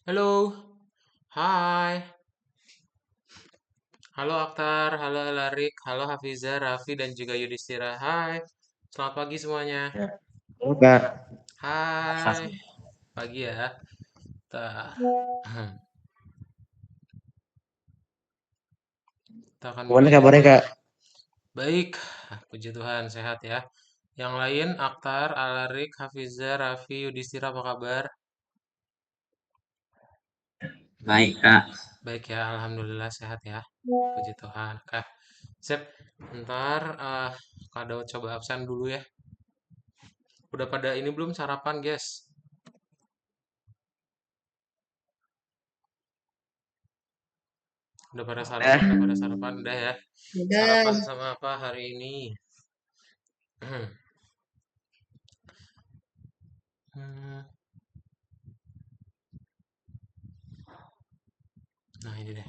Halo, hai. Halo Akhtar, halo Larik, halo Hafiza, Raffi, dan juga Yudhistira. Hai, selamat pagi semuanya. Ya. Halo Kak. Hai, pagi ya. Kita, kita akan Gimana mulai kabarnya aja Kak? ya. Baik, puji Tuhan, sehat ya. Yang lain, Akhtar, Alarik, Hafiza, Raffi, Yudhistira, apa kabar? Baik Kak. Baik ya, Alhamdulillah sehat ya. Puji Tuhan. Oke, sip. Ntar, Kak Daud coba absen dulu ya. Udah pada ini belum sarapan, guys? Udah pada sarapan, udah pada Eh, sarapan, udah ya. Sarapan Udah, sama apa hari ini? Hmm, Nah ini deh.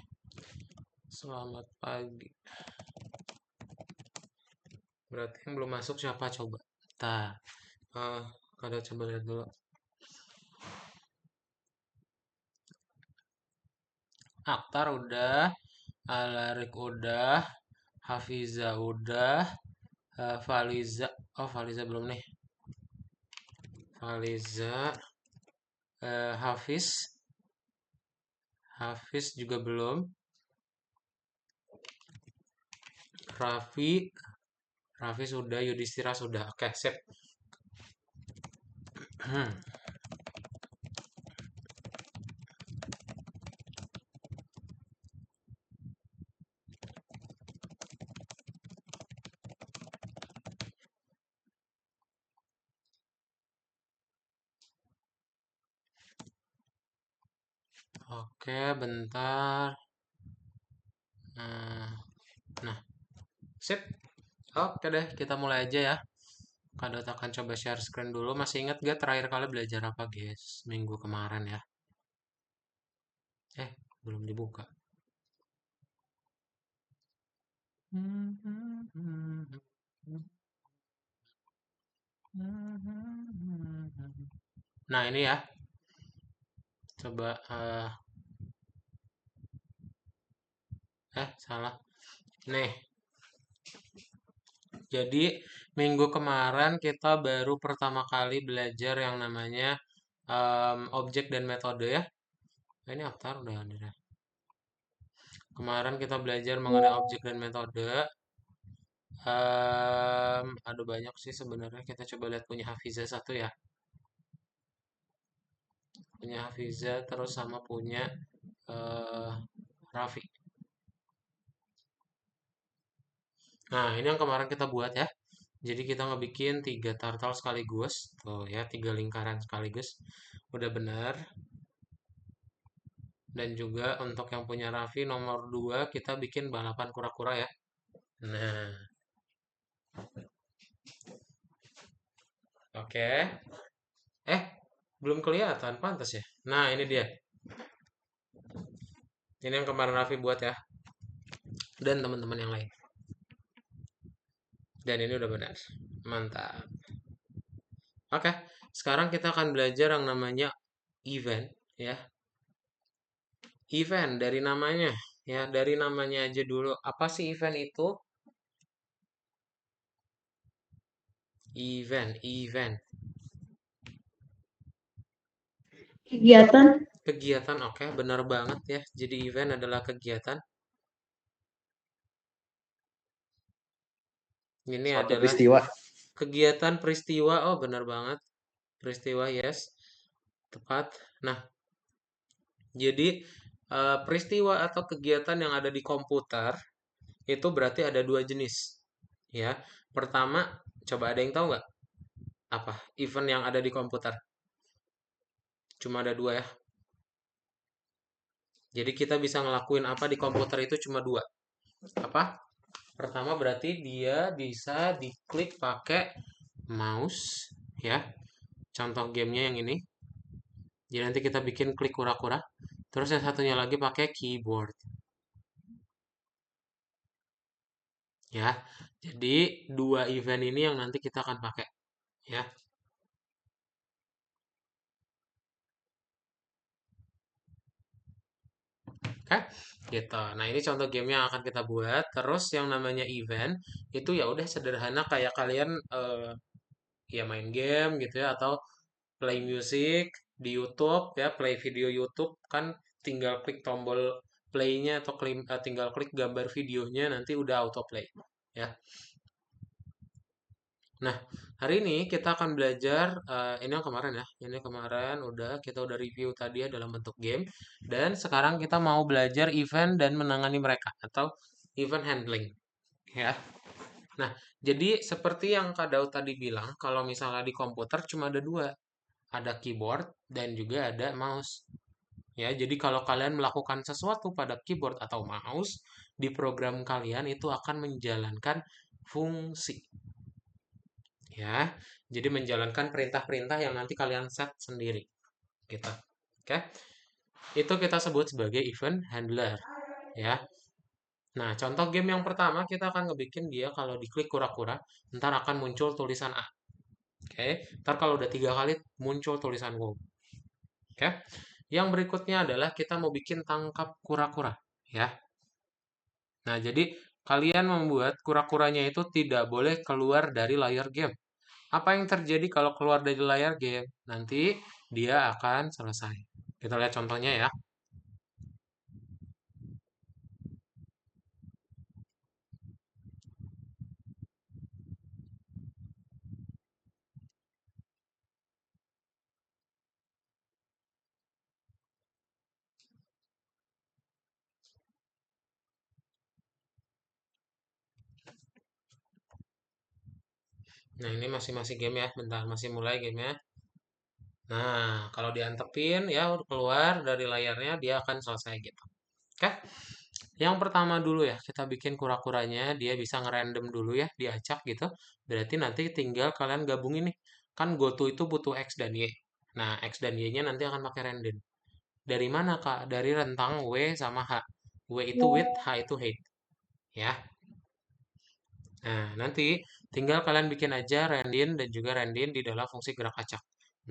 Selamat pagi. Berarti yang belum masuk siapa coba? Tah, eh kada coba lihat dulu. Aktar udah, Alarik udah, Hafiza udah, Faliza. Oh Faliza belum nih. Faliza, Hafiz, Hafiz juga belum. Raffi, Raffi sudah, Yudhistira sudah. Oke, sip. Oke, bentar. Nah, nah, sip. Oke deh, kita mulai aja ya. Kadot akan coba share screen dulu. Masih ingat gak terakhir kali belajar apa, guys? Minggu kemarin ya. Belum dibuka. Nah, ini ya. Coba, salah. Nih, jadi minggu kemarin kita baru pertama kali belajar yang namanya objek dan metode ya. Ini Aptar udah ada. Kemarin kita belajar mengenai objek dan metode. Ada banyak sih sebenarnya. Kita coba lihat punya Hafiza satu ya. Punya Hafiza terus sama punya eh Raffi. Nah, ini yang kemarin kita buat ya. Jadi kita ngebikin tiga turtle sekaligus. Tuh ya, tiga lingkaran sekaligus. Udah benar. Dan juga untuk yang punya Raffi nomor 2 kita bikin balapan kura-kura ya. Nah, oke. Eh, belum kelihatan, pantas ya. Nah, ini dia. Ini yang kemarin Raffi buat ya. Dan teman-teman yang lain. Dan ini udah benar. Mantap. Oke, sekarang kita akan belajar yang namanya event ya. Event dari namanya ya, dari namanya aja dulu. Apa sih event itu? Event. kegiatan Kegiatan, oke, benar banget ya. Jadi event adalah kegiatan. Ini suatu adalah peristiwa. kegiatan peristiwa. Oh, benar banget. Peristiwa, yes. Tepat. Nah, jadi peristiwa atau kegiatan yang ada di komputer itu berarti ada dua jenis. Ya, pertama, coba ada yang tahu nggak apa event yang ada di komputer? Cuma ada dua ya. Jadi kita bisa ngelakuin apa di komputer itu cuma dua. Apa? Pertama berarti dia bisa diklik pakai mouse ya. Contoh gamenya yang ini. Jadi nanti kita bikin klik kura-kura. Terus yang satunya lagi pakai keyboard ya. Jadi dua event ini yang nanti kita akan pakai ya. Oke, gitu. Nah, ini contoh game yang akan kita buat. Terus yang namanya event itu ya udah sederhana kayak kalian ya main game gitu ya atau play music di YouTube ya, play video YouTube kan tinggal klik tombol play-nya atau tinggal klik gambar videonya nanti udah auto play ya. Nah, hari ini kita akan belajar ini yang kemarin ya. Ini kemarin kita udah review tadi ya dalam bentuk game dan sekarang kita mau belajar event dan menangani mereka atau event handling ya. Nah, jadi seperti yang Kak Daud tadi bilang, kalau misalnya di komputer cuma ada dua, ada keyboard dan juga ada mouse. Ya, jadi kalau kalian melakukan sesuatu pada keyboard atau mouse di program kalian itu akan menjalankan fungsi. Ya, jadi menjalankan perintah-perintah yang nanti kalian set sendiri. Gitu. Oke, itu kita sebut sebagai event handler. Ya, nah contoh game yang pertama kita akan ngebikin dia kalau diklik kura-kura, ntar akan muncul tulisan A. Oke, ntar kalau udah 3 kali muncul tulisan wow. Oke, yang berikutnya adalah kita mau bikin tangkap kura-kura. Ya, nah jadi kalian membuat kura-kuranya itu tidak boleh keluar dari layar game. Apa yang terjadi kalau keluar dari layar game? Nanti dia akan selesai. Kita lihat contohnya ya. Nah, ini masih game ya. Bentar, masih mulai gamenya. Nah, kalau diantepin ya udah keluar dari layarnya dia akan selesai gitu. Oke. Yang pertama dulu ya, kita bikin kura-kuranya, dia bisa ngerandom dulu ya, diacak gitu. Berarti nanti tinggal kalian gabungin nih. Kan GoTo itu butuh X dan Y. Nah, X dan Y-nya nanti akan pakai random. Dari mana, Kak? Dari rentang W sama H. W itu width, H itu height. Ya. Nah, nanti tinggal kalian bikin aja randin dan juga randin di dalam fungsi gerak acak.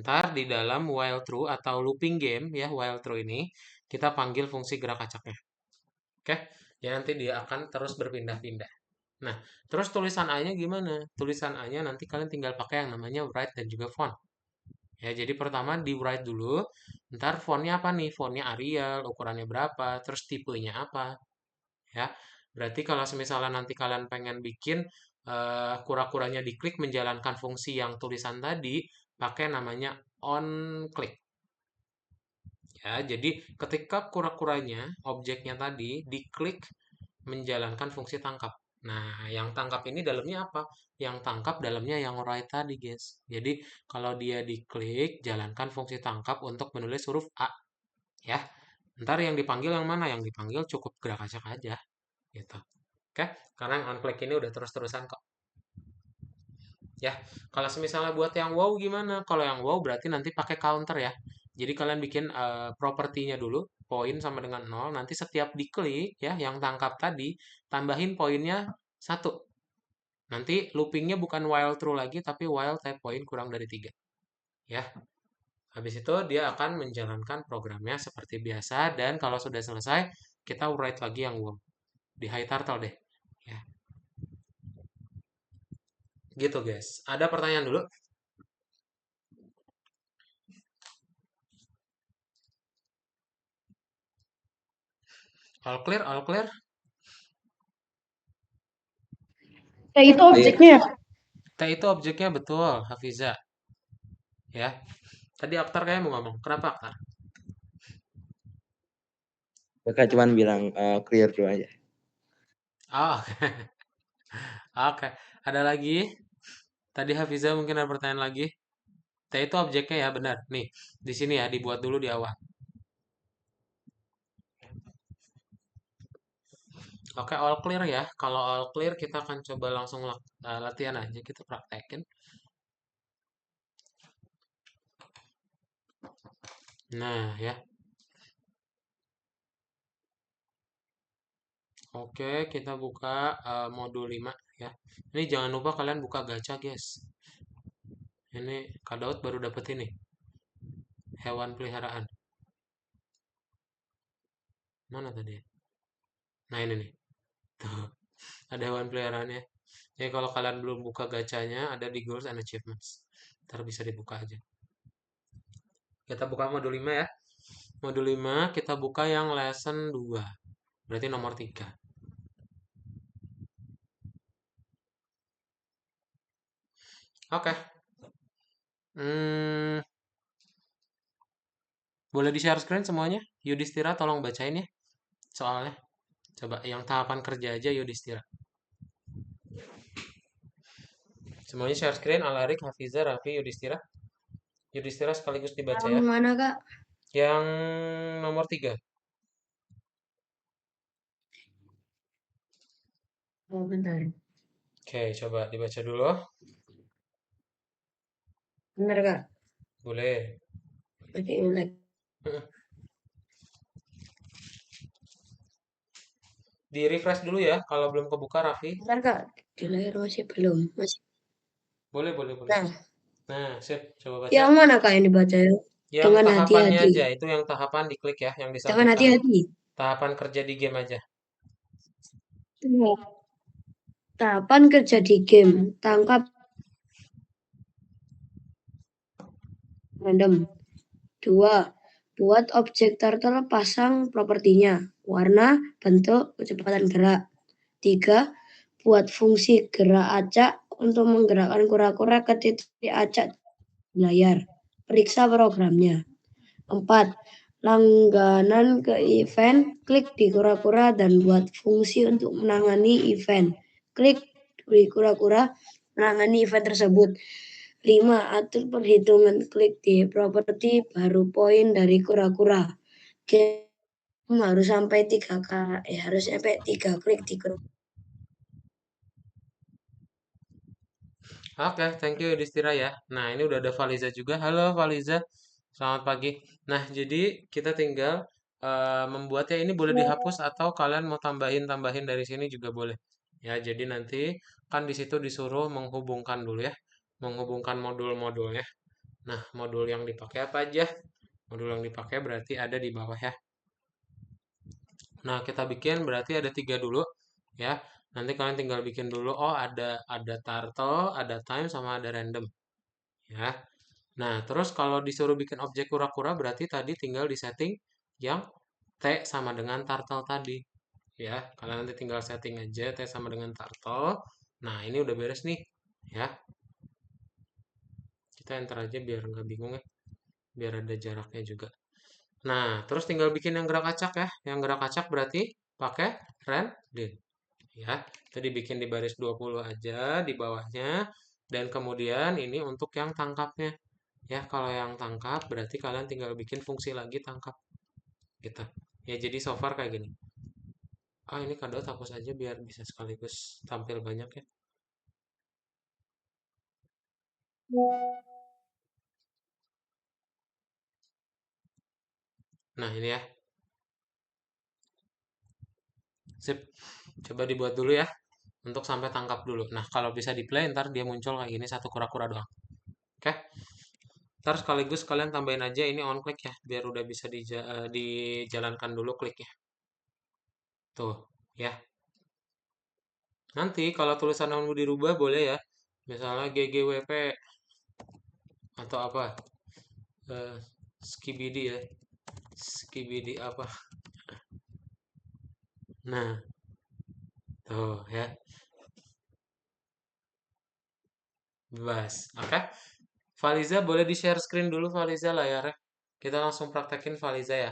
Ntar di dalam while true atau looping game ya, while true ini, kita panggil fungsi gerak acaknya. Oke? Ya nanti dia akan terus berpindah-pindah. Nah, terus tulisan A-nya gimana? Tulisan A-nya nanti kalian tinggal pakai yang namanya write dan juga font. Ya, jadi pertama di write dulu, ntar fontnya apa nih? Fontnya Arial, ukurannya berapa, terus tipenya apa, ya. Berarti kalau misalnya nanti kalian pengen bikin kura-kuranya diklik menjalankan fungsi yang tulisan tadi, pakai namanya on click. Ya, jadi ketika kura-kuranya, objeknya tadi diklik menjalankan fungsi tangkap. Nah, yang tangkap ini dalamnya apa? Yang tangkap dalamnya yang write tadi, guys. Jadi, kalau dia diklik, jalankan fungsi tangkap untuk menulis huruf A, ya. Ntar yang dipanggil yang mana? Yang dipanggil cukup gerak acak aja, gitu. Oke, karena yang on click ini udah terus-terusan kok. Ya, kalau misalnya buat yang wow gimana? Kalau yang wow berarti nanti pakai counter ya. Jadi kalian bikin propertinya dulu, poin sama dengan 0. Nanti setiap diklik ya, yang tangkap tadi, tambahin poinnya 1. Nanti loopingnya bukan while true lagi, tapi while type point kurang dari 3. Ya, habis itu dia akan menjalankan programnya seperti biasa. Dan kalau sudah selesai, kita write lagi yang wow. Di high turtle deh. Ya, gitu guys. Ada pertanyaan dulu? All clear, all clear. Kayak itu objeknya ya? T itu objeknya betul, Hafiza. Ya. Tadi Aktar kayak mau ngomong. Kenapa Aktar? Kakak cuman bilang clear dulu aja. Oh, oke. Ada lagi? Tadi Hafiza mungkin ada pertanyaan lagi. T itu objeknya ya, benar. Nih, di sini ya, dibuat dulu di awal. Oke, all clear ya. Kalau all clear, kita akan coba langsung latihan aja. Kita praktekin. Nah, ya. Oke, kita buka modul 5 ya. Ini jangan lupa kalian buka gacha, guys. Ini Kak Daud baru dapet ini. Hewan peliharaan. Mana tadi ya? Nah ini nih. Tuh, ada hewan peliharaannya. Jadi kalau kalian belum buka gacanya, ada di Goals and Achievements. Ntar bisa dibuka aja. Kita buka modul 5 ya. Modul 5 kita buka yang lesson 2. Berarti nomor 3. Oke. Hmm, boleh di-share screen semuanya? Yudhistira tolong bacain ya soalnya. Coba yang tahapan kerja aja Yudhistira. Semuanya share screen, Alarik, Hafiza, Raffi, Yudhistira. Yudhistira sekaligus dibaca Yang ya. mana, Kak? Yang nomor 3. Oh, bentar. Oke, coba dibaca dulu. Benar, Kak. Boleh. Pakai Imlek. Di refresh dulu ya kalau belum kebuka Raffi. Bentar, Kak. Di layar masih belum. Masih. Boleh, boleh, boleh. Nah, Nah, sip, coba baca. yang mana, Kak, yang dibaca? Yang Dengan tahapannya hati-hati. aja, itu yang tahapan diklik ya, yang di Dengan samping kanan. hati-hati. Tahapan kerja di game aja. Tahapan kerja di game. Tangkap random. 2. Buat objek turtle, pasang propertinya. Warna, bentuk, kecepatan gerak. 3. Buat fungsi gerak acak untuk menggerakkan kura-kura ke titik acak di layar. Periksa programnya. 4. Langganan ke event, klik di kura-kura dan buat fungsi untuk menangani event. Klik di kura-kura, menangani event tersebut. 5. Atur perhitungan, klik di properti baru poin dari kura-kura. Game harus sampai 3 kali, harus sampai 3 klik di kura-kura. Oke, thank you Yudhistira ya. Nah, ini udah ada Faliza juga. Halo Faliza, selamat pagi. Nah, jadi kita tinggal membuatnya ini boleh dihapus atau kalian mau tambahin dari sini juga boleh. Ya, jadi nanti kan di situ disuruh menghubungkan dulu ya, menghubungkan modul-modulnya. Nah, modul yang dipakai apa aja? Modul yang dipakai berarti ada di bawah ya. Nah, kita bikin berarti ada 3 dulu ya. Nanti kalian tinggal bikin dulu. Oh, ada turtle, ada time sama ada random ya. Nah, terus kalau disuruh bikin objek kura-kura berarti tadi tinggal di setting yang T sama dengan turtle tadi ya. Kalian nanti tinggal setting aja T sama dengan turtle. Nah, ini udah beres nih ya. Kita enter aja biar nggak bingung ya. Biar ada jaraknya juga. Nah, terus tinggal bikin yang gerak acak ya. Yang gerak acak berarti pakai random ya. Itu dibikin di baris 20 aja di bawahnya. Dan kemudian ini untuk yang tangkapnya. Ya, kalau yang tangkap berarti kalian tinggal bikin fungsi lagi tangkap gitu. Ya, jadi so far kayak gini. Ah, ini kado hapus aja biar bisa sekaligus tampil banyak ya. Nah, ini ya. Sip. Coba dibuat dulu ya. Untuk sampai tangkap dulu. Nah, kalau bisa di play ntar dia muncul kayak gini satu kura-kura doang. Oke. Ntar sekaligus kalian tambahin aja ini on click ya. Biar udah bisa dijalankan dulu kliknya. Tuh, ya. Nanti kalau tulisan kamu dirubah boleh ya. Misalnya GGWP atau apa? Eh, skibidi ya. Skibidi apa? Nah, tuh ya. Bebas. Oke. Faliza boleh di-share screen dulu Faliza layarnya. Kita langsung praktekin Faliza ya.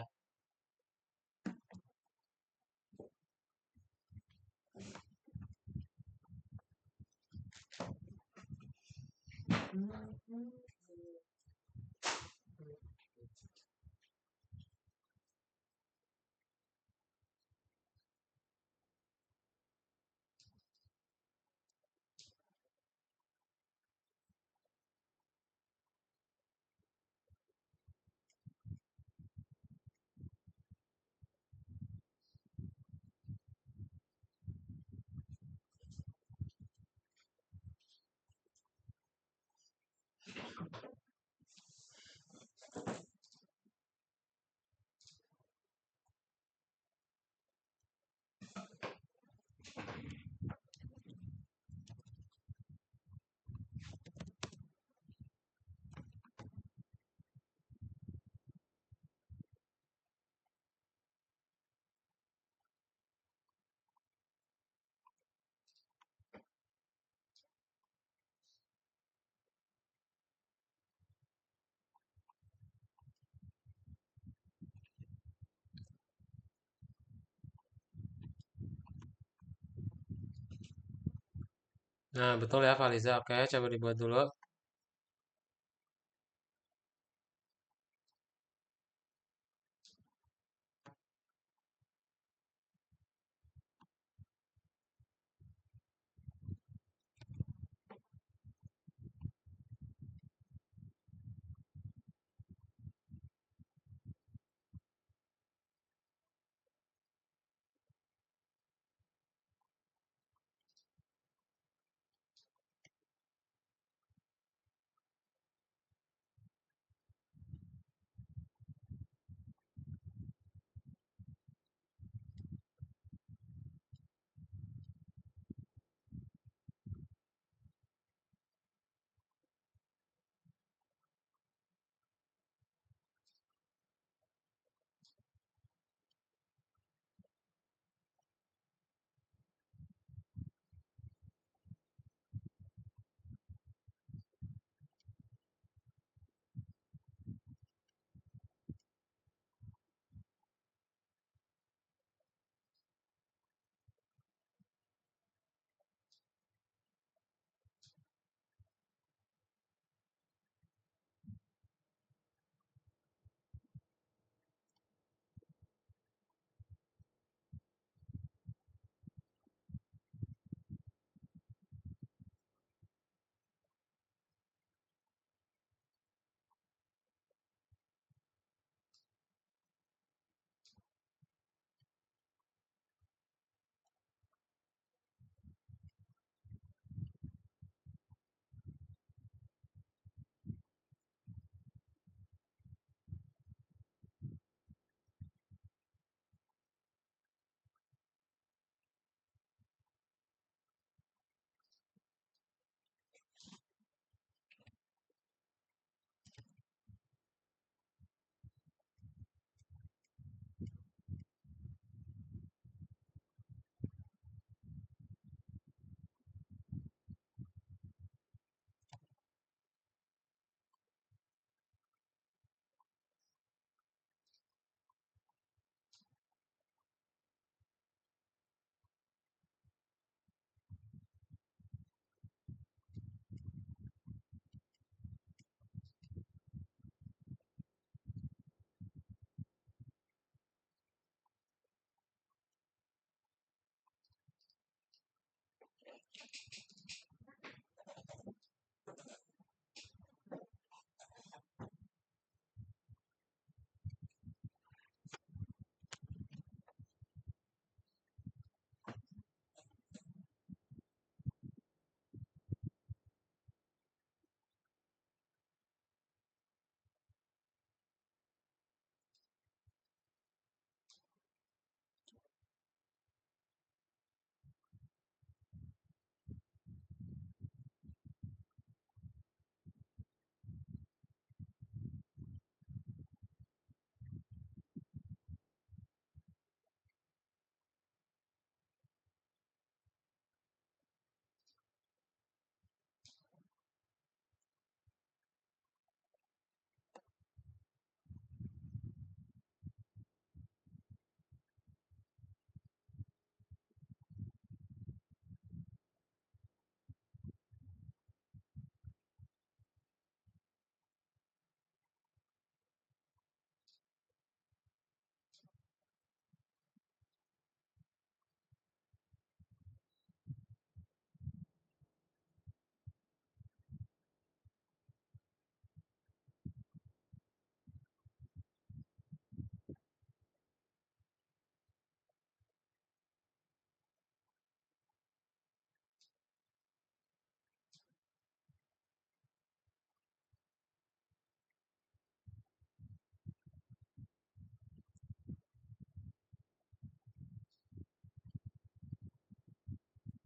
Nah, betul ya Faliza. Oke, coba dibuat dulu.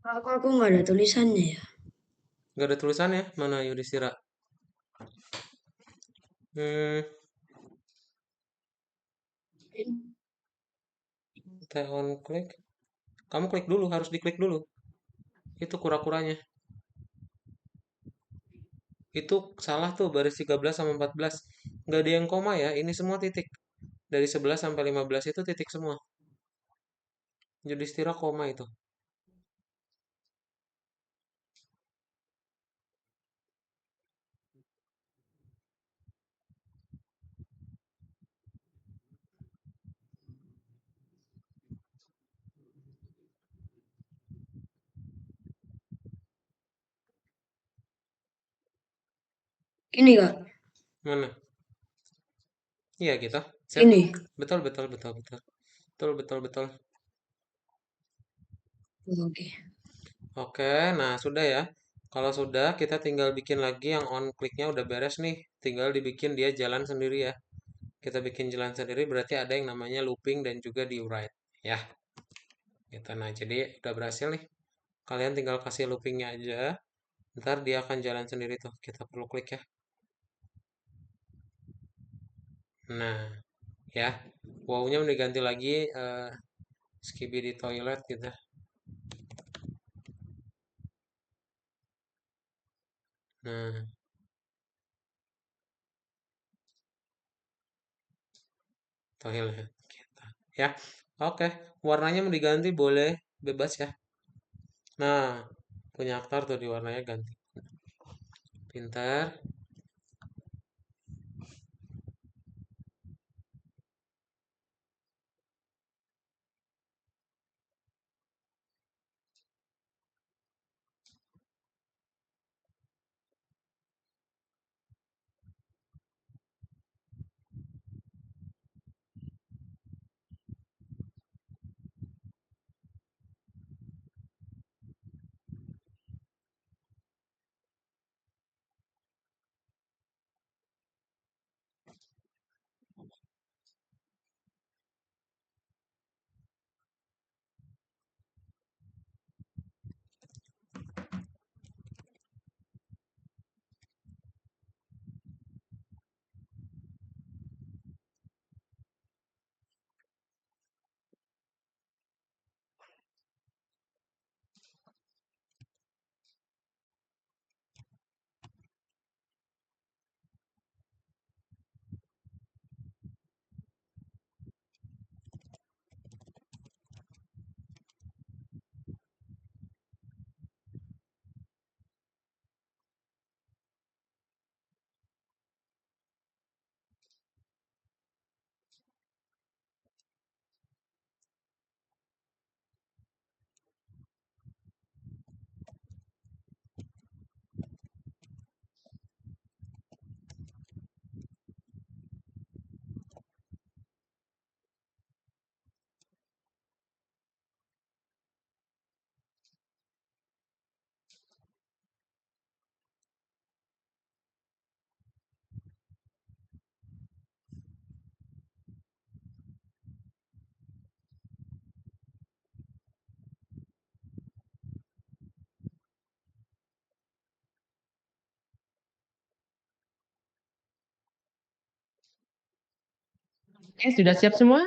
Kok aku nggak ada tulisannya ya? Nggak ada tulisannya. Mana Yudhistira? Hmm, teh on klik. Kamu klik dulu, harus diklik dulu. Itu kura-kuranya. Itu salah tuh baris 13 sama 14. Nggak ada yang koma ya, ini semua titik. Dari 11 sampai 15 itu titik semua. Yudhistira koma itu. Gini Kak, Mana? Iya gitu. Sip. gini. Betul, betul, betul, betul. Betul, betul, betul. Oke. Oke, nah sudah ya. Kalau sudah, kita tinggal bikin lagi yang on click-nya udah beres nih. Tinggal dibikin dia jalan sendiri ya. Kita bikin jalan sendiri berarti ada yang namanya looping dan juga di write. Ya, gitu. Nah, jadi udah berhasil nih. Kalian tinggal kasih loopingnya aja. Ntar dia akan jalan sendiri tuh. Kita perlu klik ya. Nah, ya. Wow-nya udah diganti lagi. Skibi di toilet gitu. Nah, toilet. Gitu. Ya, oke. Warnanya mau diganti boleh. Bebas ya. Nah, punya aktor tuh di warnanya ganti. Pintar. Oke, sudah siap semua?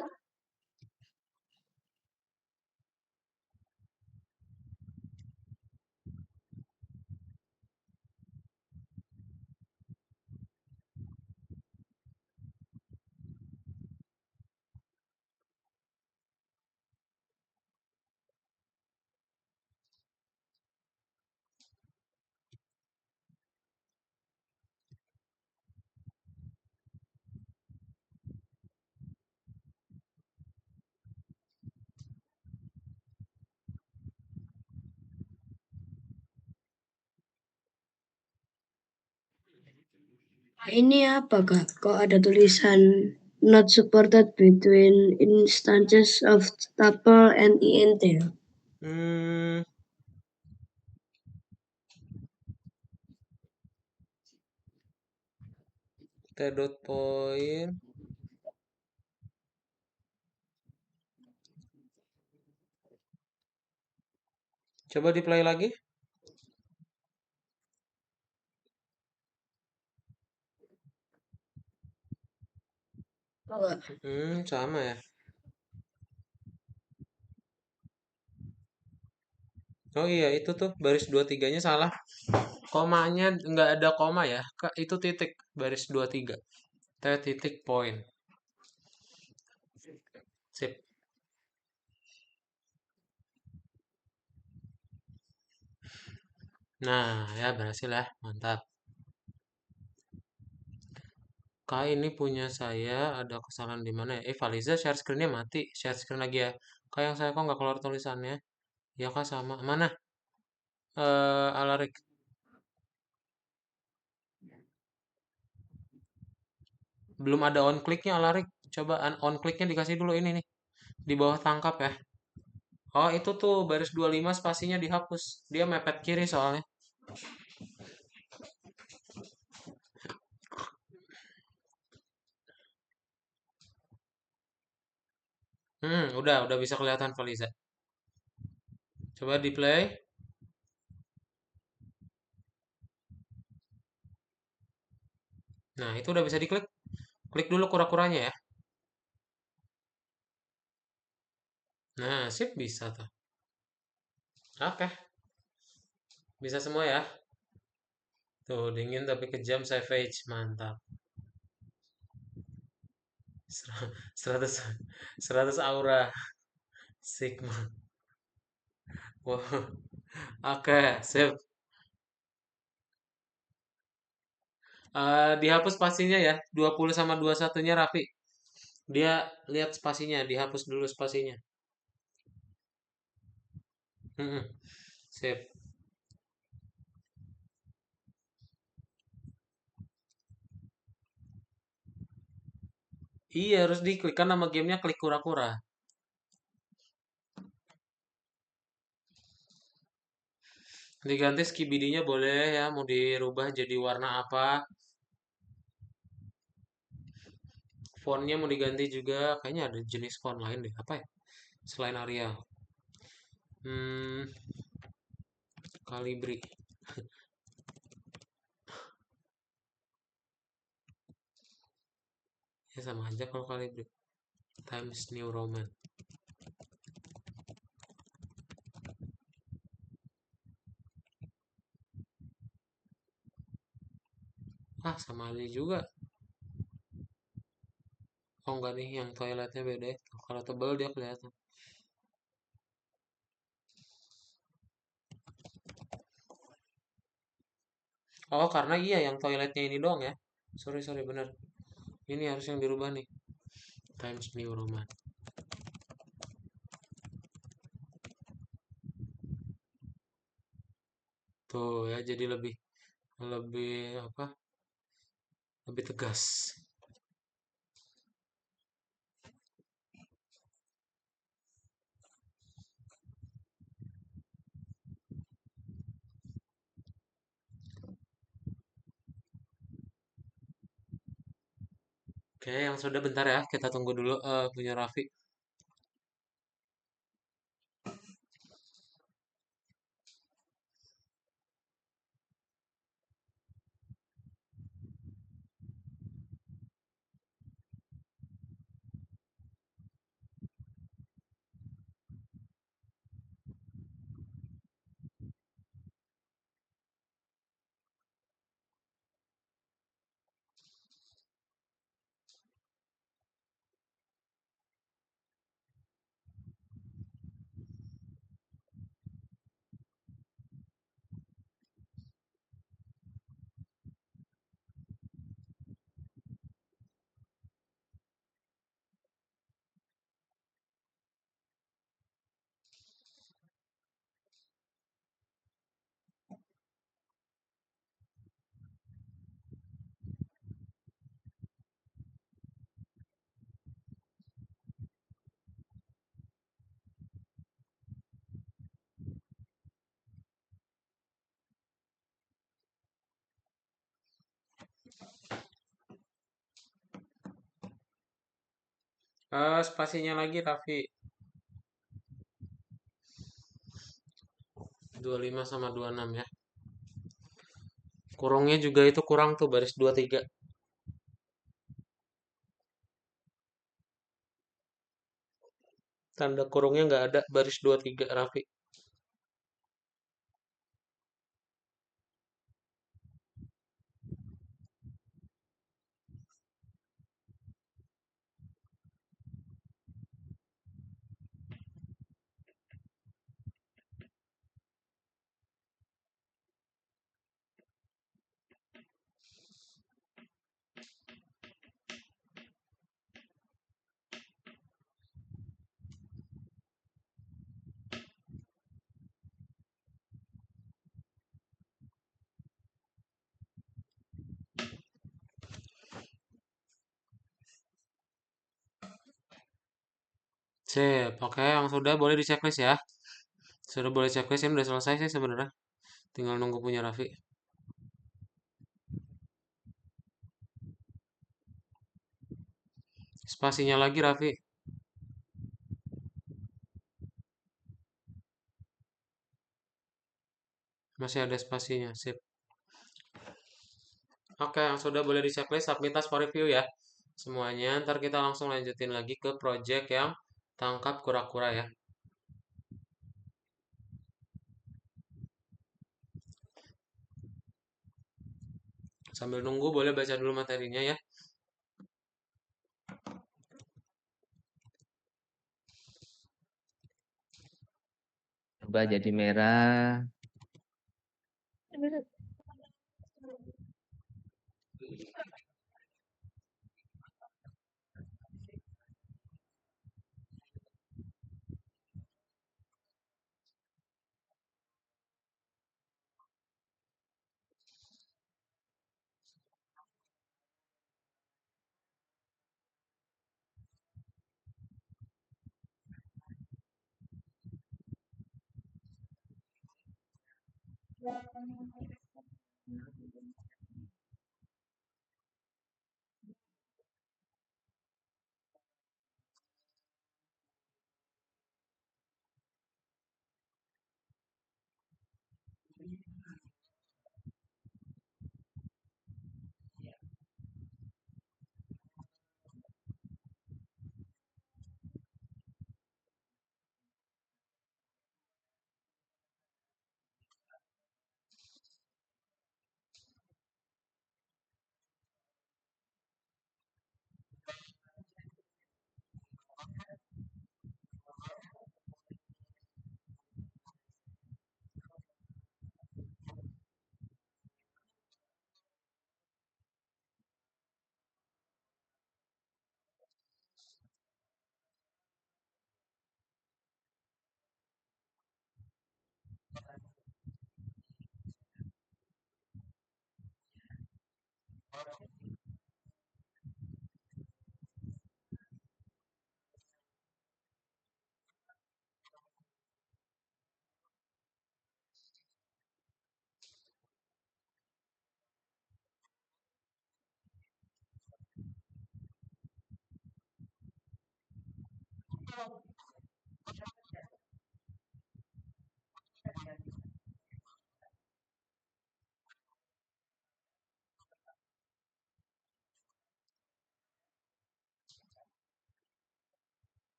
Ini apa Kak? Kok ada tulisan not supported between instances of tuple and int? Hmm, T dot point. Coba di play lagi. Oh, Sama ya. Oh iya, itu tuh baris 23-nya salah. Komanya nggak ada koma ya. Kak, itu titik baris 23. T titik point. Sip. Nah, ya berhasil ya. Mantap. Kak, ini punya saya ada kesalahan di mana ya? Faliza share screen-nya mati. Share screen lagi ya. Kak, yang saya kok nggak keluar tulisannya? Ya Kak, sama. Mana? Alarik. Belum ada on clicknya Alarik. Coba on clicknya dikasih dulu ini nih. Di bawah tangkap ya. Oh itu tuh baris 25 spasinya dihapus. Dia mepet kiri soalnya. Udah bisa kelihatan Faliza. Coba di play. Nah, itu udah bisa diklik. Klik dulu kura-kuranya ya. Nah, sip bisa tuh. Oke, bisa semua ya. Tuh, dingin tapi kejam savage, mantap. 100 100 aura Sigma. Wow. Oke, sip. Dihapus spasinya ya. 20 sama 21-nya Raffi. Dia lihat spasinya, dihapus dulu spasinya. Mm-mm. Sip. Iya, harus diklik kan nama gamenya klik kura-kura. Diganti skibidi boleh ya, mau dirubah jadi warna apa. Fontnya mau diganti juga, kayaknya ada jenis font lain deh. Apa ya? Selain Arial. Hmm, Calibri. Ya sama aja kalau Calibri. Times New Roman. Ah, sama aja juga. Oh enggak nih, yang toiletnya beda ya. Kalau tebal dia kelihatan. Oh, karena iya yang toiletnya ini doang ya. Sorry, sorry, bener. Ini harus yang dirubah nih. Times New Roman. Tuh ya, jadi lebih lebih apa? Lebih tegas. Oke, yang sudah bentar ya. Kita tunggu dulu punya Raffi. Spasinya lagi Raffi. 25 sama 26 ya. Kurungnya juga itu kurang tuh baris 23. Tanda kurungnya nggak ada baris 23 Raffi. Sip, oke, yang sudah boleh di checklist ya. Sudah boleh checklist, ini udah selesai sih sebenarnya. Tinggal nunggu punya Raffi. Spasinya lagi Raffi. Masih ada spasinya, sip. Oke, yang sudah boleh di checklist, submit task for review ya. Semuanya, ntar kita langsung lanjutin lagi ke project yang tangkap kura-kura ya. Sambil nunggu boleh baca dulu materinya ya. Coba jadi merah.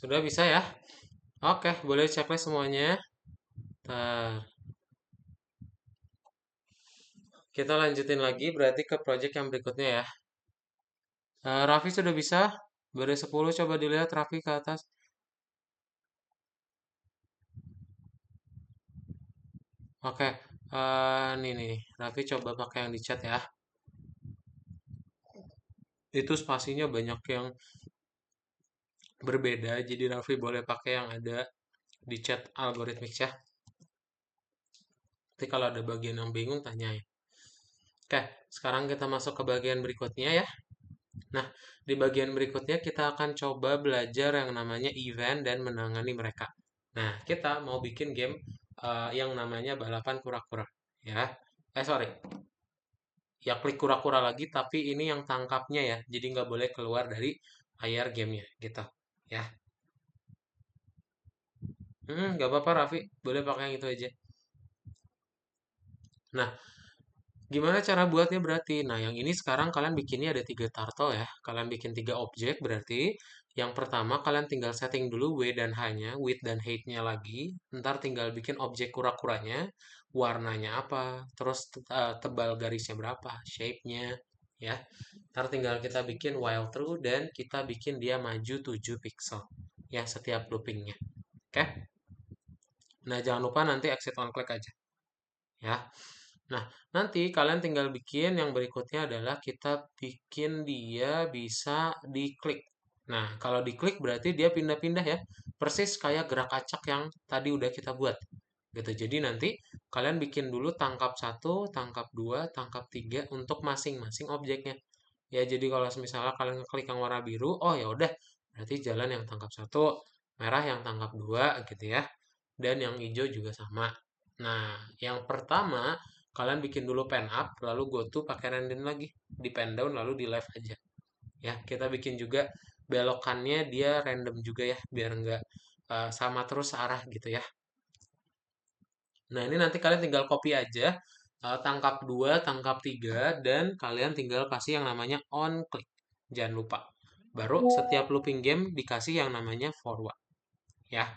Sudah bisa ya? Oke, boleh checklist semuanya. Ntar kita lanjutin lagi berarti ke project yang berikutnya ya. Raffi sudah bisa? Baris 10 coba dilihat Raffi ke atas. Oke, nih. Raffi coba pakai yang di chat ya. Itu spasinya banyak yang berbeda, jadi Raffi boleh pakai yang ada di chat algoritmik ya. Nanti kalau ada bagian yang bingung tanya ya. Oke, sekarang kita masuk ke bagian berikutnya ya. Nah, di bagian berikutnya kita akan coba belajar yang namanya event dan menangani mereka. Nah, kita mau bikin game yang namanya balapan kura-kura ya. Sorry, ya klik kura-kura lagi, tapi ini yang tangkapnya ya. Jadi nggak boleh keluar dari layar gamenya gitu ya. Nggak apa-apa Raffi, boleh pakai yang itu aja. Nah, gimana cara buatnya berarti? Nah, yang ini sekarang kalian bikinnya ada 3 turtle ya. Kalian bikin 3 objek berarti. Yang pertama kalian tinggal setting dulu W dan H-nya, width dan height-nya lagi. Ntar tinggal bikin objek kura-kuranya, warnanya apa, terus tebal garisnya berapa, shape-nya ya. Ntar tinggal kita bikin while true dan kita bikin dia maju 7 pixel ya setiap loopingnya. Oke? Nah, jangan lupa nanti exit on click aja. Ya. Nah, nanti kalian tinggal bikin yang berikutnya adalah kita bikin dia bisa diklik. Nah, kalau diklik berarti dia pindah-pindah ya. Persis kayak gerak acak yang tadi udah kita buat. Gitu. Jadi nanti kalian bikin dulu tangkap 1, tangkap 2, tangkap 3 untuk masing-masing objeknya. Ya, jadi kalau misalnya kalian ngeklik yang warna biru, oh ya udah, berarti jalan yang tangkap 1, merah yang tangkap 2 gitu ya. Dan yang hijau juga sama. Nah, yang pertama kalian bikin dulu pen up, lalu go to pakai random lagi, di pen down lalu di left aja. Ya, kita bikin juga belokannya dia random juga ya, biar nggak sama terus arah gitu ya. Nah, ini nanti kalian tinggal copy aja, tangkap 2, tangkap 3, dan kalian tinggal kasih yang namanya on click. Jangan lupa. Baru setiap looping game dikasih yang namanya forward. Ya.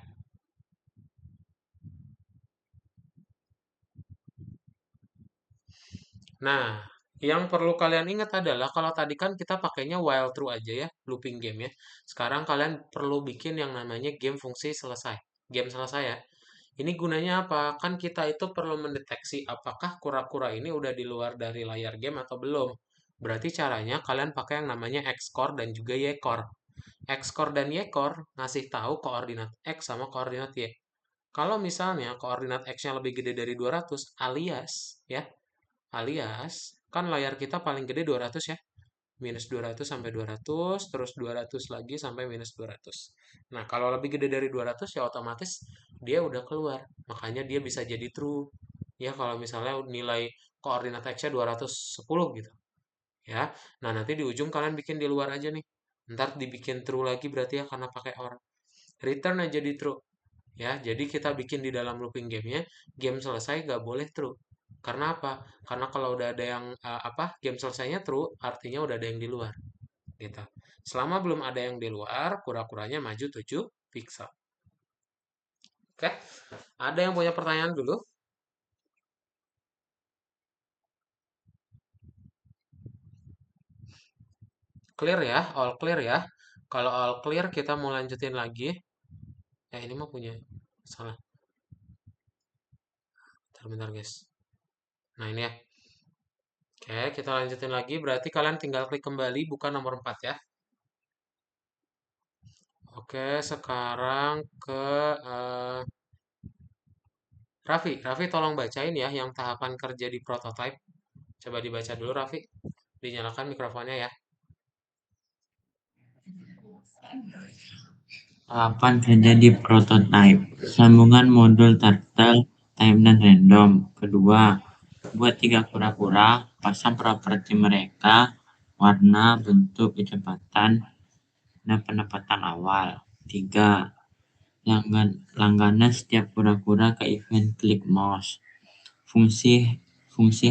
Nah, yang perlu kalian ingat adalah kalau tadi kan kita pakainya while true aja ya, looping game ya. Sekarang kalian perlu bikin yang namanya game fungsi selesai. Game selesai ya. Ini gunanya apa? Kan kita itu perlu mendeteksi apakah kura-kura ini udah di luar dari layar game atau belum. Berarti caranya kalian pakai yang namanya X-core dan juga Y-core. X-core dan Y-core ngasih tahu koordinat X sama koordinat Y. Kalau misalnya koordinat X-nya lebih gede dari 200 alias kan layar kita paling gede 200 ya. Minus 200 sampai 200, terus 200 lagi sampai minus 200. Nah, kalau lebih gede dari 200 ya otomatis dia udah keluar. Makanya dia bisa jadi true. Ya, kalau misalnya nilai koordinat X-nya 210 gitu. Ya. Nah, nanti di ujung kalian bikin di luar aja nih. Ntar dibikin true lagi berarti ya karena pakai or. Return aja di true. Ya, jadi kita bikin di dalam looping gamenya, game selesai gak boleh true. Karena apa? Karena kalau udah ada yang game selesainya true, artinya udah ada yang di luar. Gitu. Selama belum ada yang di luar, kura-kuranya maju 7 pixel. Oke? Ada yang punya pertanyaan dulu? Clear ya, all clear ya. Kalau all clear kita mau lanjutin lagi. Ini mah punya salah. Bentar, guys. Nah, ini ya. Oke, kita lanjutin lagi. Berarti kalian tinggal klik kembali, buka nomor 4 ya. Oke, sekarang ke Raffi. Raffi tolong bacain ya yang tahapan kerja di prototype. Coba dibaca dulu Raffi. Dinyalakan mikrofonnya ya. Tahapan kerja di prototype. Sambungan modul turtle, timeline random. Kedua, buat 3 kura-kura, pasang properti mereka, warna, bentuk, kecepatan, dan penempatan awal. 3. Langganan setiap kura-kura ke event click mouse. Fungsi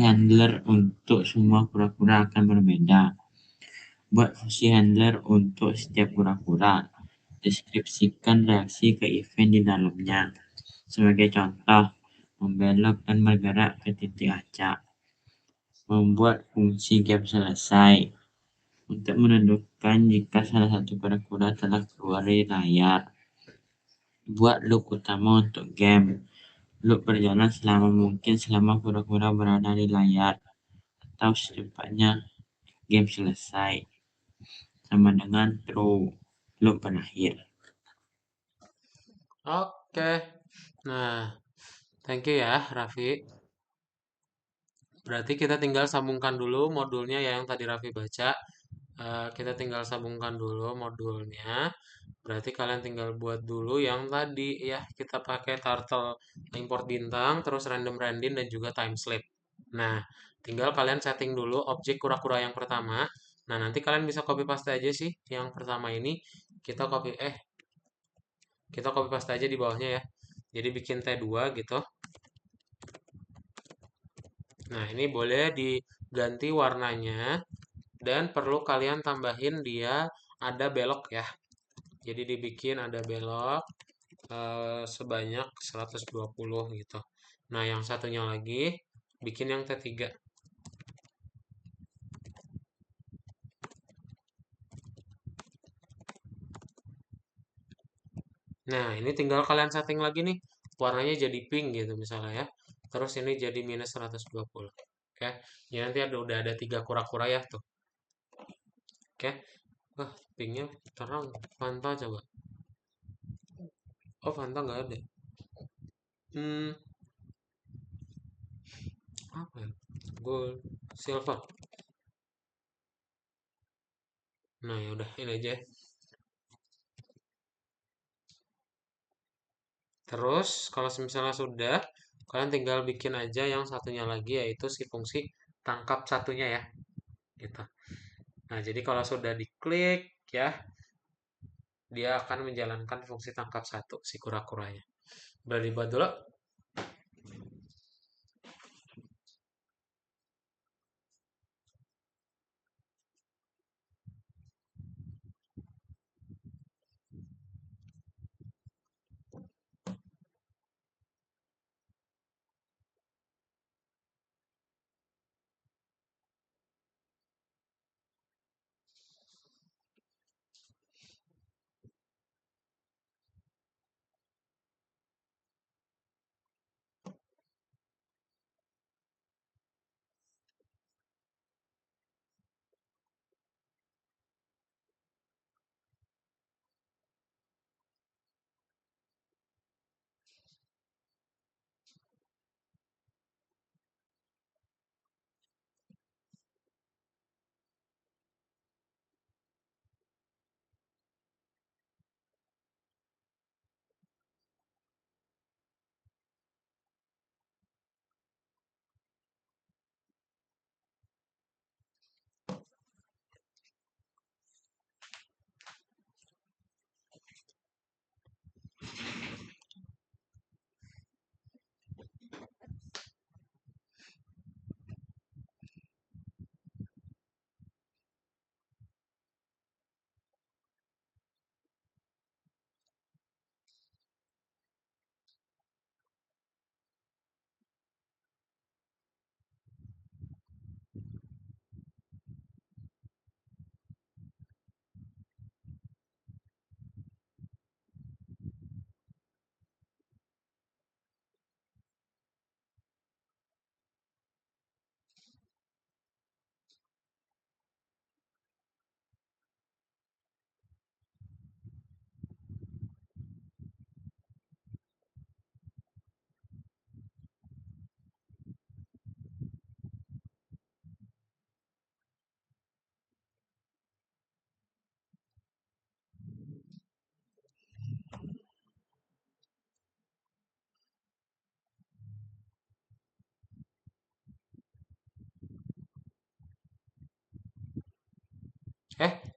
handler untuk semua kura-kura akan berbeda. Buat fungsi handler untuk setiap kura-kura. Deskripsikan reaksi ke event di dalamnya. Sebagai contoh, membelok dan bergerak ke titik acak. Membuat fungsi game selesai. Untuk menentukan jika salah satu kura-kura telah keluar dari layar. Buat loop utama untuk game. Loop berjalan selama mungkin selama kura-kura berada di layar. Atau secepatnya game selesai. Sama dengan true. Loop berakhir. Oke. Nah, thank you ya Raffi. Berarti kita tinggal sambungkan dulu modulnya ya yang tadi Raffi baca. Kita tinggal sambungkan dulu modulnya. Berarti kalian tinggal buat dulu yang tadi ya. Kita pakai turtle import bintang, terus random random dan juga time slip. Nah, tinggal kalian setting dulu objek kura-kura yang pertama. Nah, nanti kalian bisa copy paste aja sih yang pertama ini. Kita copy paste aja di bawahnya ya. Jadi bikin T2 gitu. Nah, ini boleh diganti warnanya dan perlu kalian tambahin dia ada belok ya. Jadi dibikin ada belok sebanyak 120 gitu. Nah, yang satunya lagi bikin yang T3. Nah, ini tinggal kalian setting lagi nih warnanya jadi pink gitu misalnya ya. Terus ini jadi minus 120. Oke. Ya nanti udah ada 3 kura-kura ya tuh. Oke. Wah, pinknya terang. Fanta coba. Oh, Fanta nggak ada. Hmm, apa ya? Gold, silver. Nah, ya udah ini aja. Terus kalau misalnya sudah, kalian tinggal bikin aja yang satunya lagi yaitu si fungsi tangkap satunya ya, gitu. Nah, jadi kalau sudah diklik ya, dia akan menjalankan fungsi tangkap satu si kura-kuranya. Boleh dibuat dulu.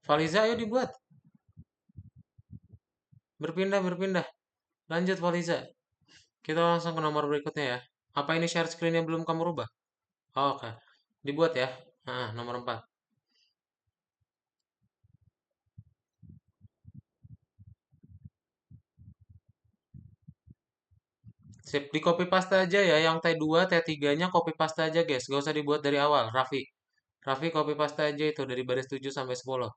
Faliza ayo dibuat. Berpindah, berpindah. Lanjut Faliza. Kita langsung ke nomor berikutnya ya. Apa ini share screen yang belum kamu rubah? Oh, oke. Dibuat ya. Nah, nomor 4. Sip, di copy paste aja ya. Yang T2, T3-nya copy paste aja, guys. Gak usah dibuat dari awal. Raffi. Raffi copy paste aja itu dari baris 7 sampai 10.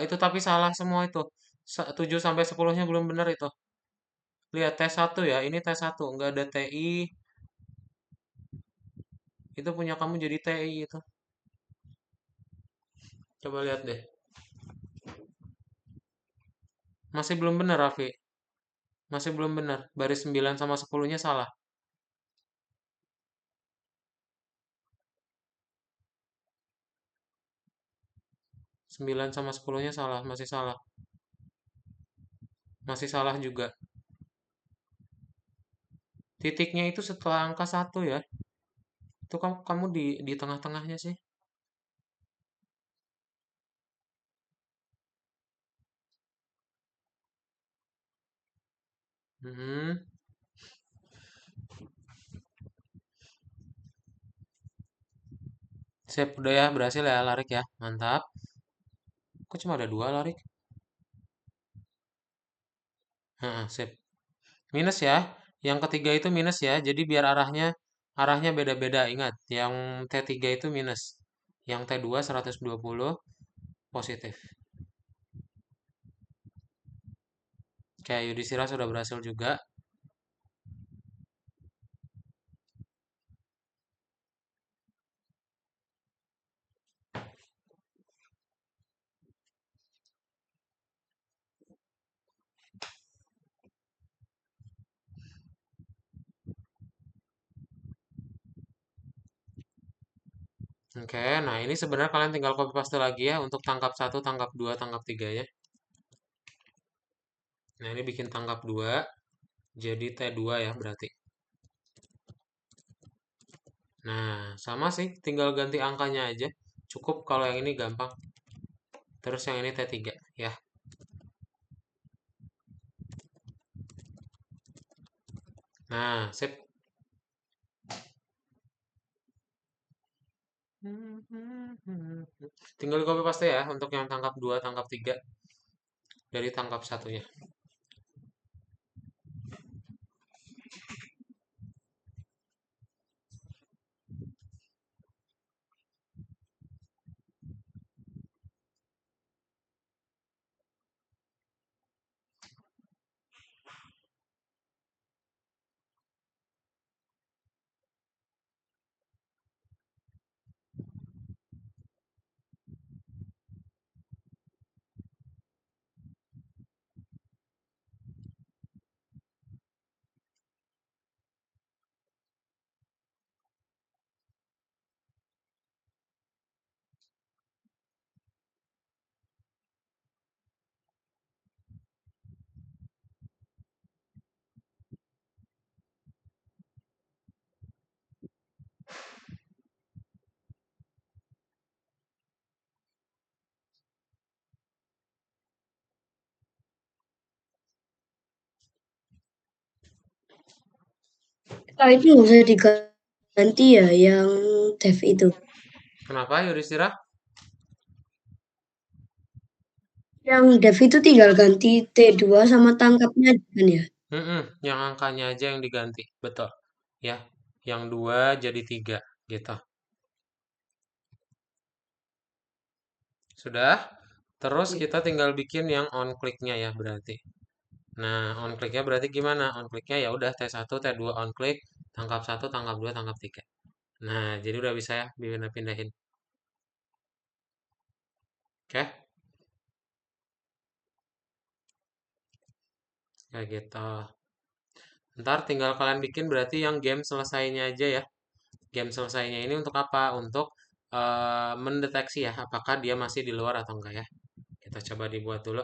Itu tapi salah semua itu. 7 sampai 10-nya belum benar itu. Lihat T1 ya. Ini T1, nggak ada TI. Itu punya kamu jadi TI itu. Coba lihat deh. Masih belum benar, Raffi. Masih belum benar. Baris 9 sama 10-nya salah. 9 sama 10-nya salah, masih salah. Masih salah juga. Titiknya itu setelah angka 1 ya. Itu kamu di tengah-tengahnya sih. Hmm. Sip, udah ya, berhasil ya larik ya. Mantap. Kok cuma ada 2 larik? Heeh, sip. Minus ya. Yang ketiga itu minus ya. Jadi biar arahnya beda-beda. Ingat, yang T3 itu minus. Yang T2 120 positif. Oke, Yudhistira sudah berhasil juga. Oke, nah ini sebenarnya kalian tinggal copy paste lagi ya untuk tangkap 1, tangkap 2, tangkap 3 ya. Nah, ini bikin tangkap 2 jadi T2 ya berarti. Nah, sama sih, tinggal ganti angkanya aja. Cukup kalau yang ini gampang. Terus yang ini T3 ya. Nah, sip. Tinggal di copy paste ya untuk yang tangkap 2, tangkap 3 dari tangkap satunya. Itu nggak usah diganti ya yang dev itu. Kenapa Yudhistira? Yang dev itu tinggal ganti T2 sama tangkapnya kan ya. Yang angkanya aja yang diganti. Betul. Ya, yang 2 jadi 3 gitu. Sudah? Terus kita tinggal bikin yang on click-nya ya berarti. Nah, on click-nya berarti gimana? On click-nya ya udah T1, T2 on click, tangkap 1, tangkap 2, tangkap 3. Nah, jadi udah bisa ya pindahin. Oke? Kayak gitu. Ntar tinggal kalian bikin berarti yang game selesainya aja ya. Game selesainya ini untuk apa? Untuk mendeteksi ya apakah dia masih di luar atau enggak ya. Kita coba dibuat dulu.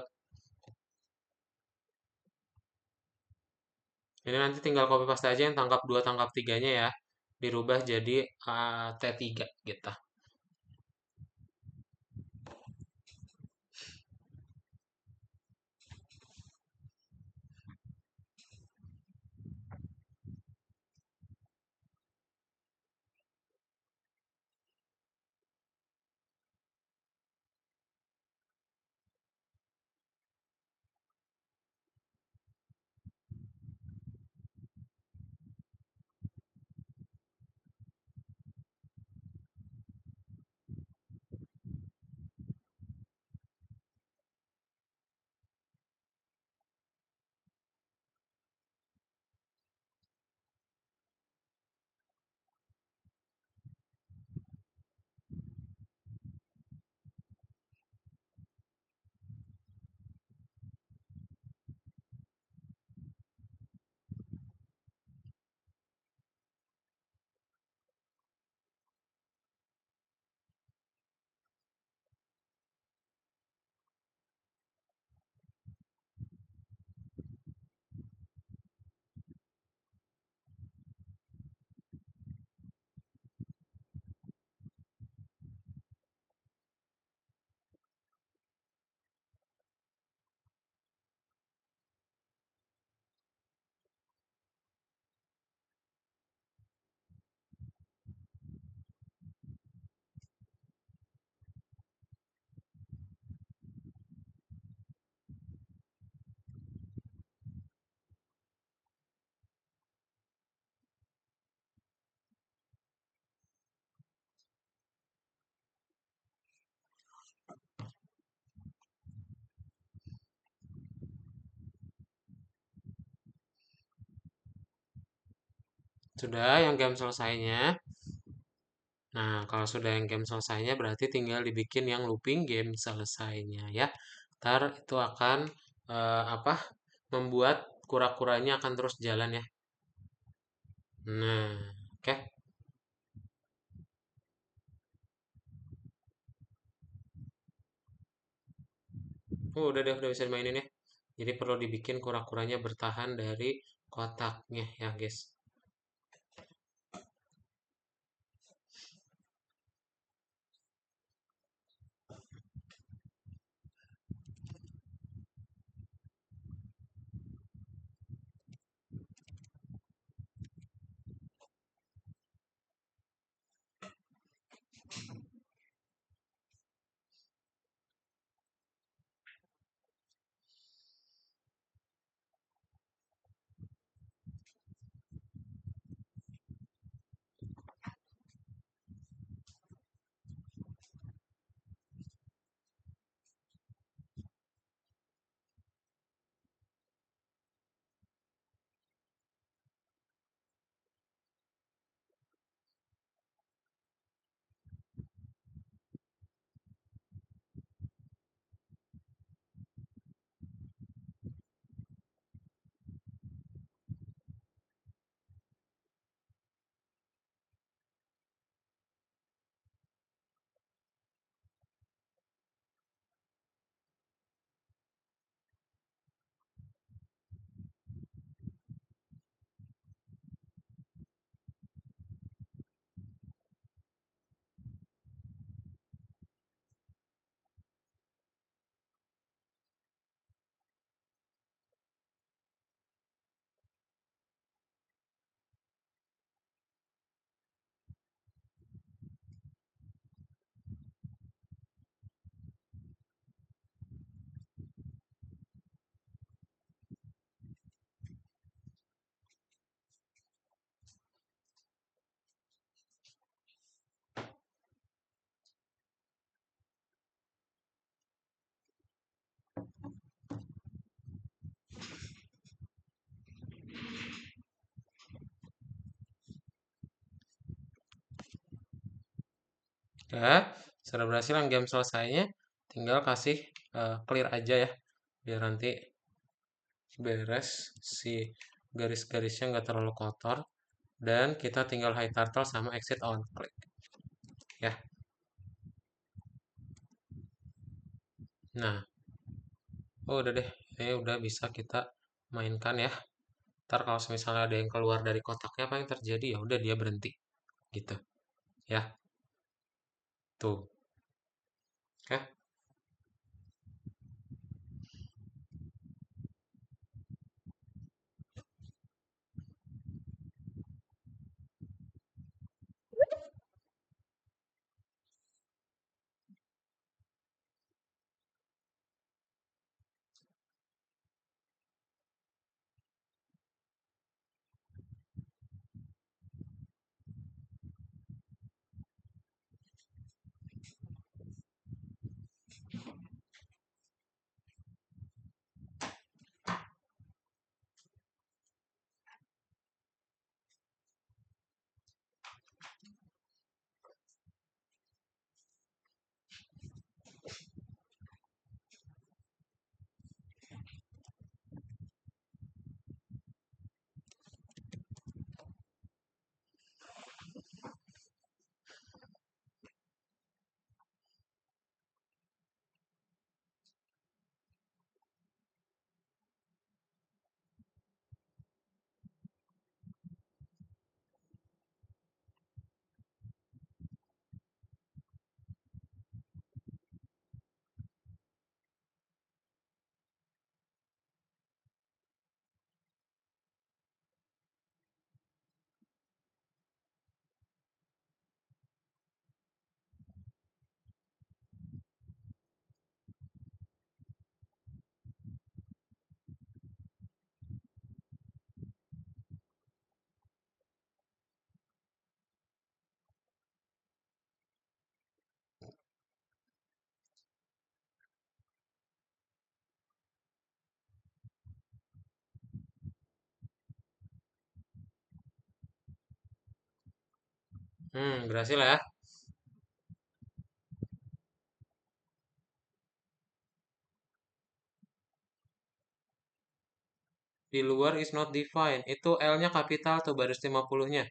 Ini nanti tinggal copy paste aja yang tangkap 2, tangkap 3-nya ya. Dirubah jadi T3 gitu. Sudah yang game selesainya. Nah, kalau sudah yang game selesainya berarti tinggal dibikin yang looping game selesainya ya. Ntar itu akan apa? Membuat kura-kuranya akan terus jalan ya. Nah, oke. Udah bisa dimainin ya. Jadi perlu dibikin kura-kuranya bertahan dari kotaknya ya, guys. Ya, sudah berhasil yang game selesainya. Tinggal kasih clear aja ya, biar nanti beres si garis-garisnya nggak terlalu kotor. Dan kita tinggal hide turtle sama exit on klik ya. Nah, udah deh, ini udah bisa kita mainkan ya. Ntar kalau misalnya ada yang keluar dari kotaknya, apa yang terjadi? Ya udah dia berhenti gitu ya. Tuh ya. Berhasil ya. Di luar is not defined. Itu L-nya kapital tuh baris 50-nya.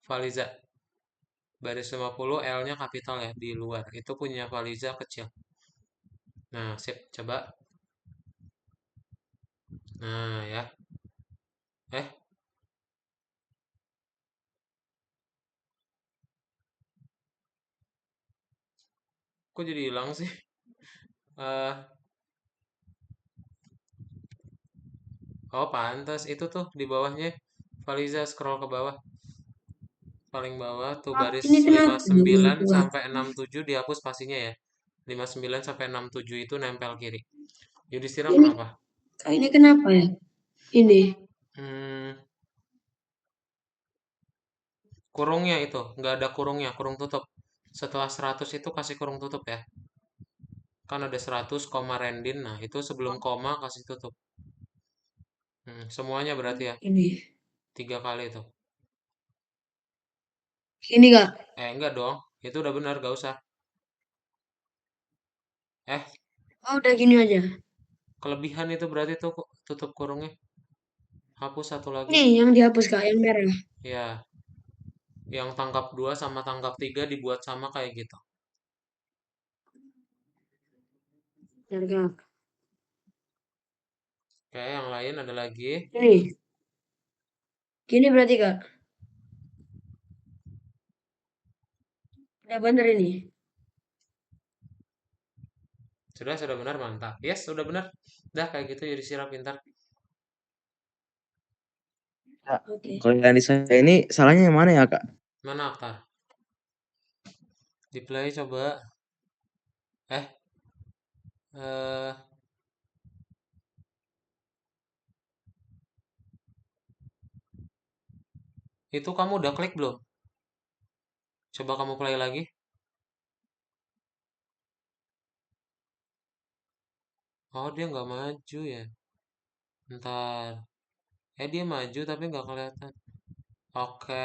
Valiza. Baris 50 L-nya kapital ya di luar. Itu punya Valiza kecil. Nah, sip. Coba. Nah, ya. Eh, kok jadi hilang sih? Eh, oh, pantas. Itu tuh di bawahnya. Faliza scroll ke bawah. Paling bawah tuh baris Ini kenapa dia belum 59 keluar? sampai 67 dihapus spasinya ya. 59 sampai 67 itu nempel kiri. Yudhistira Ini kenapa? ini kenapa ya? Ini Hmm, kurungnya itu. Nggak ada kurungnya. Kurung tutup. Setelah 100 itu kasih kurung tutup ya. Kan ada 100, koma rendin. Nah, itu sebelum koma kasih tutup. Semuanya berarti ya. ini 3 kali itu. ini Kak. Enggak dong. Itu udah benar. Gak usah. Eh, Oh, udah gini aja. kelebihan itu berarti tuh tutup kurungnya. Hapus satu lagi. Ini yang dihapus Kak, yang merah. Ya, yang tangkap 2 sama tangkap 3 dibuat sama kayak gitu. Bentar, Kak. Oke, yang lain ada lagi. Ini. Gini berarti Kak. Udah bener ini. Sudah benar, mantap. Yes, sudah benar. Dah kayak gitu jadi sirap pintar. Kak, Oke. kalau yang di saya ini salahnya yang mana ya, Kak? Mana Aktar? Di play coba. Eh, eh itu kamu udah klik belum? Coba kamu play lagi. Oh, dia nggak maju ya. Ntar. Dia maju tapi nggak kelihatan. Oke,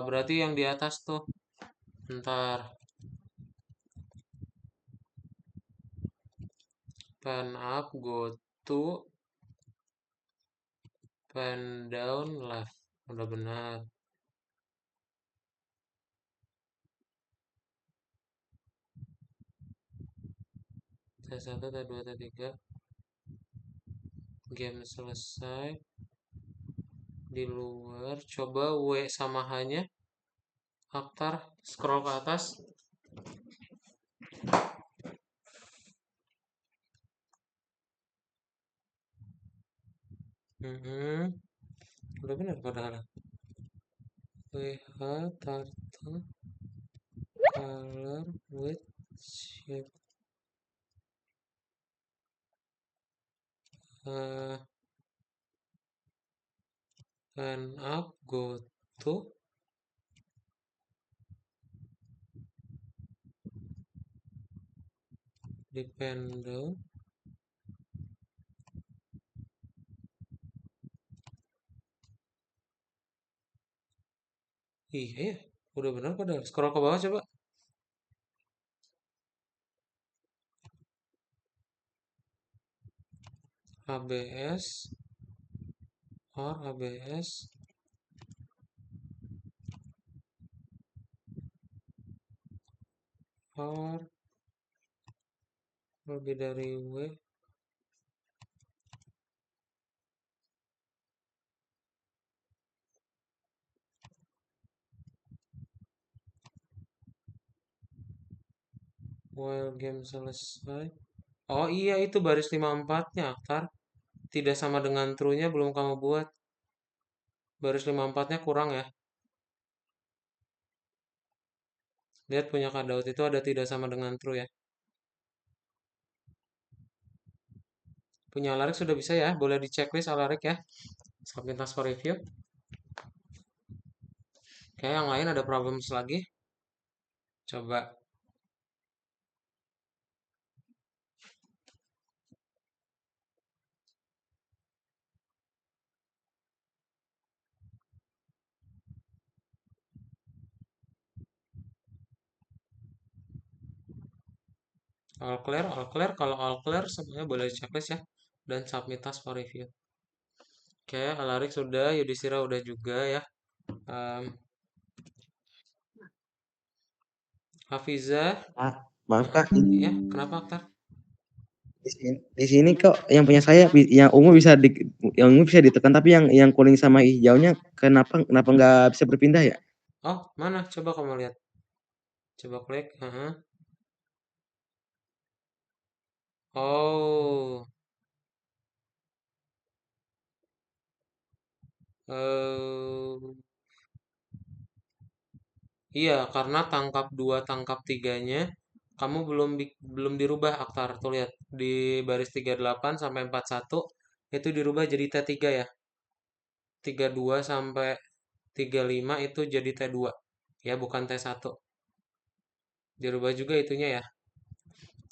berarti yang di atas tuh. Ntar. Pen up, go to, pen down, left. Udah benar. T1, T2, T3. Game selesai. Di luar. Coba W sama H-nya. Aktar, scroll ke atas. Udah benar padahal. WH turtle color with shape. Pen up, go to. Di pen down. Iya ya, udah benar padahal. Scroll ke bawah coba. ABS or ABS or lebih dari W. While game selesai. Oh iya, itu baris 54-nya Aktar. Tidak sama dengan true-nya belum kamu buat. Baris 54-nya kurang ya. Lihat punya Kak Daud itu ada tidak sama dengan true ya. Punya Alarik sudah bisa ya. Boleh di checklist Alarik ya. Submit task for review. Oke, yang lain ada problems lagi. Coba. All clear, all clear. Kalau all clear semuanya boleh di checklist ya. Dan submit task for review. Oke, Alarik sudah, Yudhistira udah juga ya. Hafiza, Maaf, Kak. ya kenapa Aktar? Di sini kok yang punya saya yang ungu bisa ditekan, tapi yang kuning sama hijaunya kenapa nggak bisa berpindah ya? Oh, mana? Coba kamu lihat. Coba klik. Oh, eh, iya, karena tangkap 2, tangkap 3-nya kamu belum dirubah aktar. Tuh lihat di baris 38 sampai 41 itu dirubah jadi T3 ya. 32 sampai 35 itu jadi T2. Ya, bukan T1. Dirubah juga itunya ya.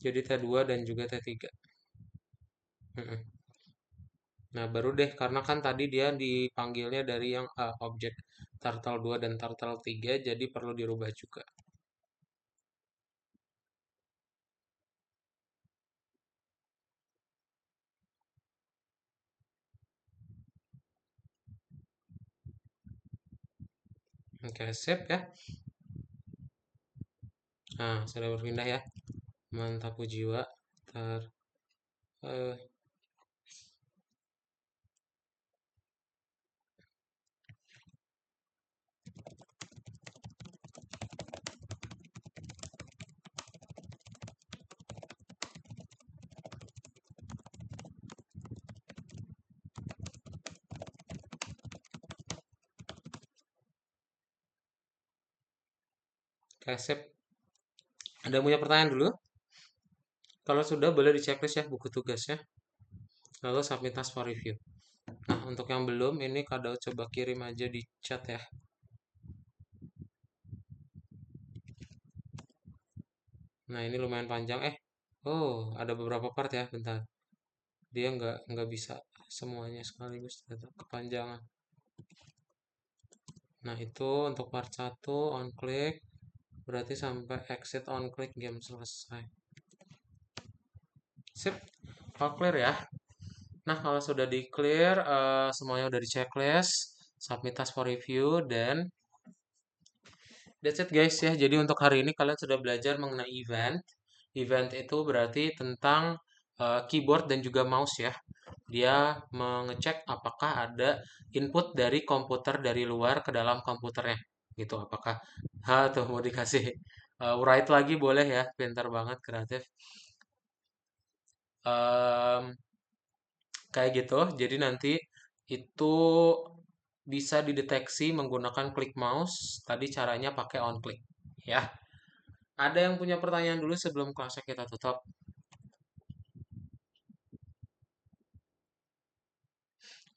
Jadi T2 dan juga T3. Mm-mm. Nah, baru deh karena kan tadi dia dipanggilnya dari yang objek turtle 2 dan turtle 3 jadi perlu dirubah juga. Oke, sip ya. Nah, sudah berpindah ya. Mantap jiwa. Ntar, eh, oke, sip. Ada yang punya pertanyaan dulu? Kalau sudah boleh di checklist ya buku tugasnya. Lalu submit task for review. Nah, untuk yang belum ini Kado coba kirim aja di chat ya. Nah, ini lumayan panjang. Oh, ada beberapa part ya, bentar. Dia nggak bisa semuanya sekaligus, ternyata kepanjangan. Nah, itu untuk part 1 on click berarti sampai exit on click game selesai. Sip, all clear ya. Nah, kalau sudah di clear, semuanya udah di checklist, submit task for review, dan that's it guys ya. Jadi untuk hari ini kalian sudah belajar mengenai event. Event itu berarti tentang keyboard dan juga mouse ya. Dia mengecek apakah ada input dari komputer dari luar ke dalam komputernya. Gitu, apakah tuh mau dikasih write lagi boleh ya. Pintar banget, kreatif. Em, Kayak gitu. Jadi nanti itu bisa dideteksi menggunakan klik mouse. Tadi caranya pakai on click ya. Ada yang punya pertanyaan dulu sebelum kelasnya kita tutup?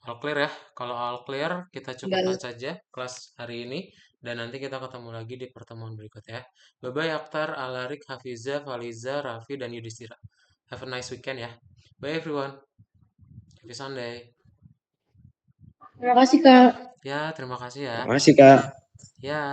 All clear ya. Kalau all clear, kita cukupkan saja kelas hari ini. Dan nanti kita ketemu lagi di pertemuan berikutnya. Bye-bye Akhtar, Alarik, Hafiza, Faliza, Raffi, dan Yudhistira. Have a nice weekend ya. Bye everyone. Happy Sunday. Terima kasih, Kak. Ya, terima kasih ya. Makasih Kak. Ya.